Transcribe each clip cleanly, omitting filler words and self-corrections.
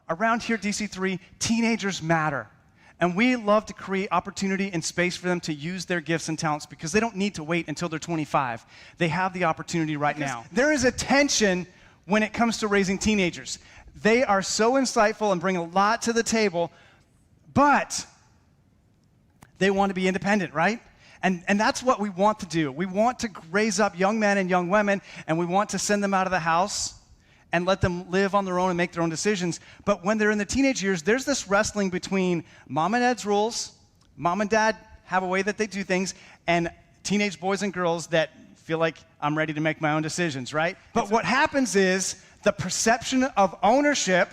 Around here at DC3, teenagers matter. And we love to create opportunity and space for them to use their gifts and talents because they don't need to wait until they're 25. They have the opportunity right now. There is a tension when it comes to raising teenagers. They are so insightful and bring a lot to the table, but they want to be independent, right? And that's what we want to do. We want to raise up young men and young women, and we want to send them out of the house and let them live on their own and make their own decisions. But when they're in the teenage years, there's this wrestling between mom and dad's rules, mom and dad have a way that they do things, and teenage boys and girls that feel like I'm ready to make my own decisions, right? But what happens is the perception of ownership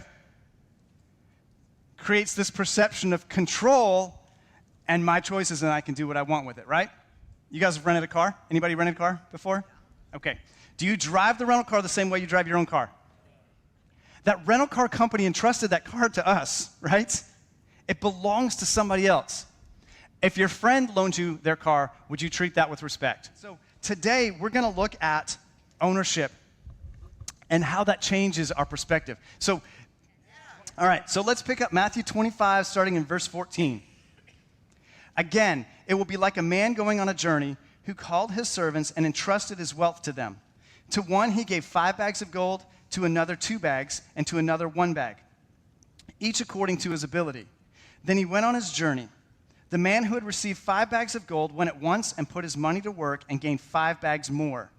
creates this perception of control and my choices, and I can do what I want with it, right? You guys have rented a car? Anybody rented a car before? Okay. Do you drive the rental car the same way you drive your own car? That rental car company entrusted that car to us, right? It belongs to somebody else. If your friend loaned you their car, would you treat that with respect? So today, we're going to look at ownership and how that changes our perspective. So, all right, so let's pick up Matthew 25, starting in verse 14. Again, it will be like a man going on a journey who called his servants and entrusted his wealth to them. To one he gave 5 bags of gold, to another 2 bags, and to another 1 bag, each according to his ability. Then he went on his journey. The man who had received 5 bags of gold went at once and put his money to work and gained 5 bags more.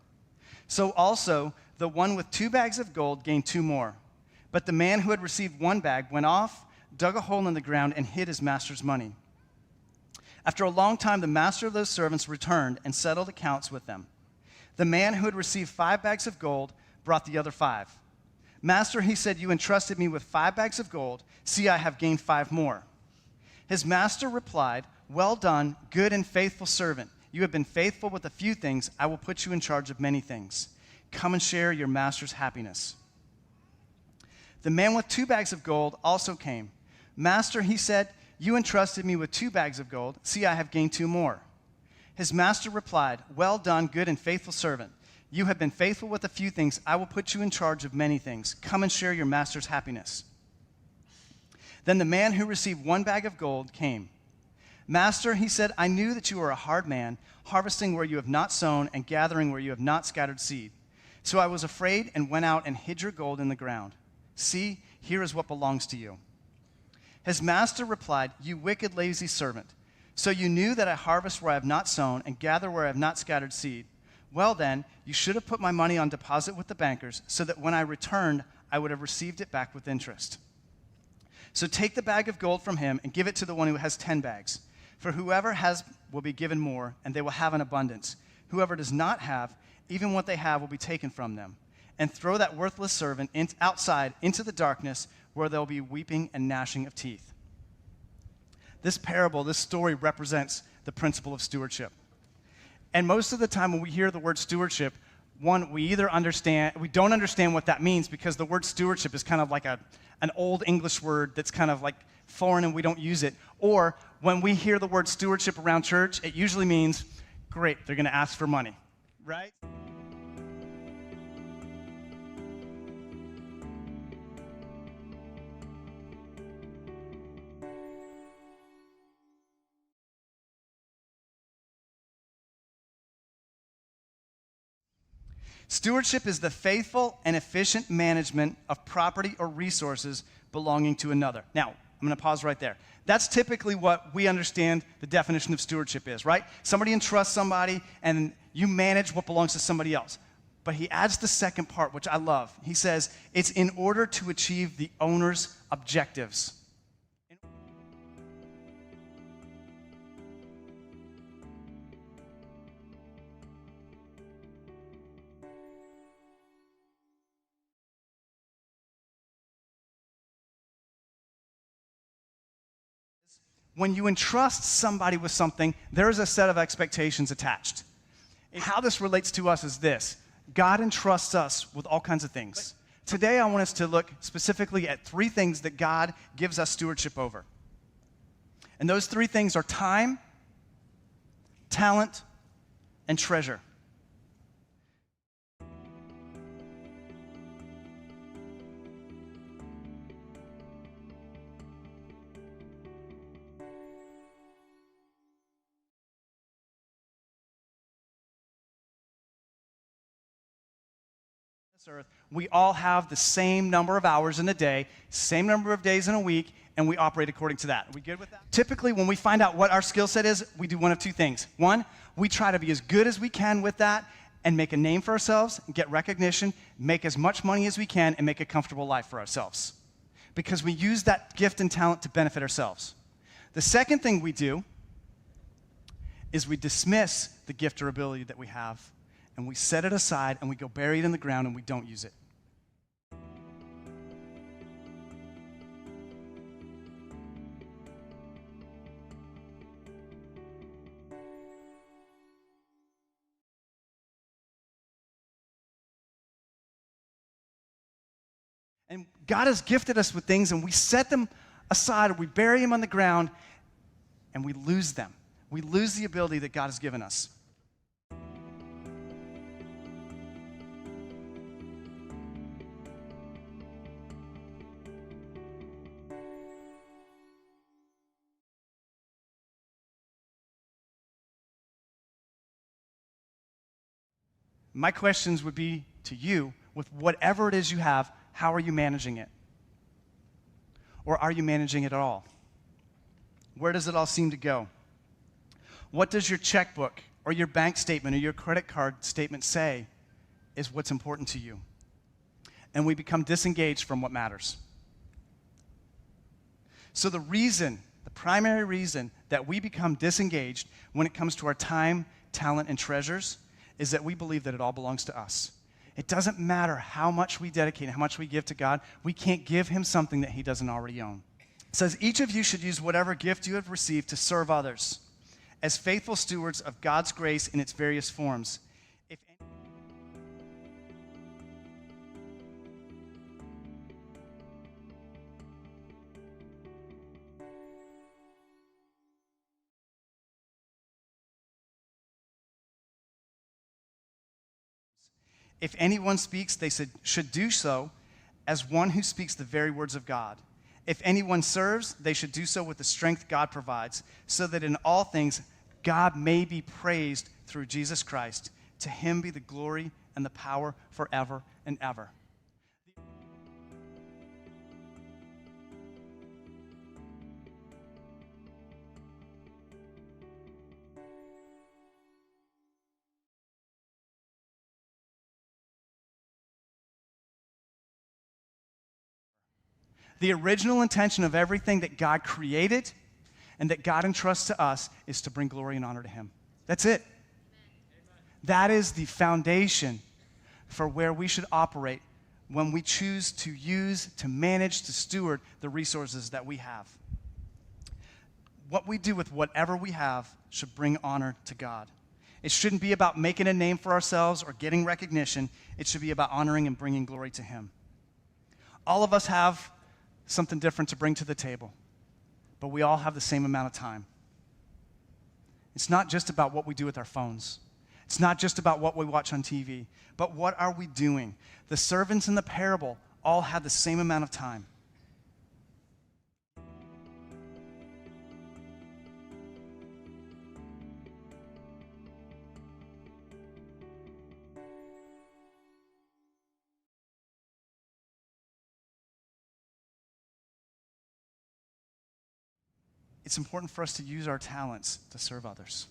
So also the one with 2 bags of gold gained 2 more. But the man who had received 1 bag went off, dug a hole in the ground, and hid his master's money. After a long time, the master of those servants returned and settled accounts with them. The man who had received 5 bags of gold brought the other 5. Master, he said, you entrusted me with 5 bags of gold. See, I have gained 5 more. His master replied, well done, good and faithful servant. You have been faithful with a few things. I will put you in charge of many things. Come and share your master's happiness. The man with 2 bags of gold also came. Master, he said, you entrusted me with 2 bags of gold. See, I have gained 2 more. His master replied, well done, good and faithful servant. You have been faithful with a few things. I will put you in charge of many things. Come and share your master's happiness. Then the man who received 1 bag of gold came. Master, he said, I knew that you are a hard man, harvesting where you have not sown and gathering where you have not scattered seed. So I was afraid and went out and hid your gold in the ground. See, here is what belongs to you. His master replied, you wicked, lazy servant. So you knew that I harvest where I have not sown and gather where I have not scattered seed. Well then, you should have put my money on deposit with the bankers so that when I returned, I would have received it back with interest. So take the bag of gold from him and give it to the one who has 10 bags. For whoever has will be given more, and they will have an abundance. Whoever does not have, even what they have will be taken from them. And throw that worthless servant outside into the darkness where there will be weeping and gnashing of teeth. This parable, this story represents the principle of stewardship. And most of the time when we hear the word stewardship, one, we don't understand what that means because the word stewardship is kind of like an old English word that's kind of like foreign and we don't use it. Or when we hear the word stewardship around church, it usually means, great, they're going to ask for money, right? Stewardship is the faithful and efficient management of property or resources belonging to another. Now, I'm going to pause right there. That's typically what we understand the definition of stewardship is, right? Somebody entrusts somebody, and you manage what belongs to somebody else. But he adds the second part, which I love. He says, it's in order to achieve the owner's objectives. When you entrust somebody with something, there's a set of expectations attached. And how this relates to us is this. God entrusts us with all kinds of things. Today, I want us to look specifically at 3 things that God gives us stewardship over. And those 3 things are time, talent, and treasure. earth, we all have the same number of hours in a day, same number of days in a week, and we operate according to that. Are we good with that? Typically, when we find out what our skill set is, we do one of two things. One, we try to be as good as we can with that and make a name for ourselves, get recognition, make as much money as we can, and make a comfortable life for ourselves. Because we use that gift and talent to benefit ourselves. The second thing we do is we dismiss the gift or ability that we have, and we set it aside, and we go bury it in the ground, and we don't use it. And God has gifted us with things, and we set them aside, or we bury them on the ground, and we lose them. We lose the ability that God has given us. My questions would be to you, with whatever it is you have, how are you managing it? Or are you managing it at all? Where does it all seem to go? What does your checkbook or your bank statement or your credit card statement say is what's important to you? And we become disengaged from what matters. So the primary reason that we become disengaged when it comes to our time, talent, and treasures is that we believe that it all belongs to us. It doesn't matter how much we dedicate, how much we give to God. We can't give him something that he doesn't already own. It says, each of you should use whatever gift you have received to serve others as faithful stewards of God's grace in its various forms. If anyone speaks, they should do so as one who speaks the very words of God. If anyone serves, they should do so with the strength God provides, so that in all things God may be praised through Jesus Christ. To him be the glory and the power forever and ever. The original intention of everything that God created and that God entrusts to us is to bring glory and honor to him. That's it. That is the foundation for where we should operate when we choose to use, to manage, to steward the resources that we have. What we do with whatever we have should bring honor to God. It shouldn't be about making a name for ourselves or getting recognition. It should be about honoring and bringing glory to him. All of us have something different to bring to the table, but we all have the same amount of time. It's not just about what we do with our phones. It's not just about what we watch on TV, but what are we doing? The servants in the parable all had the same amount of time. It's important for us to use our talents to serve others.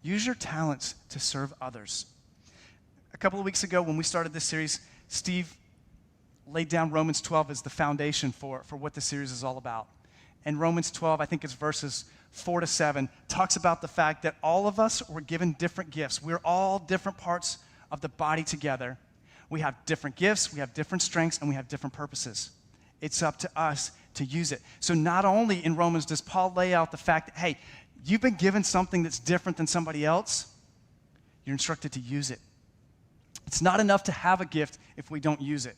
Use your talents to serve others. A couple of weeks ago when we started this series, Steve laid down Romans 12 as the foundation for what the series is all about. And Romans 12, I think it's verses 4-7, talks about the fact that all of us were given different gifts. We're all different parts of the body together. We have different gifts, we have different strengths, and we have different purposes. It's up to us to use it. So not only in Romans does Paul lay out the fact that, hey, you've been given something that's different than somebody else, you're instructed to use it. It's not enough to have a gift if we don't use it.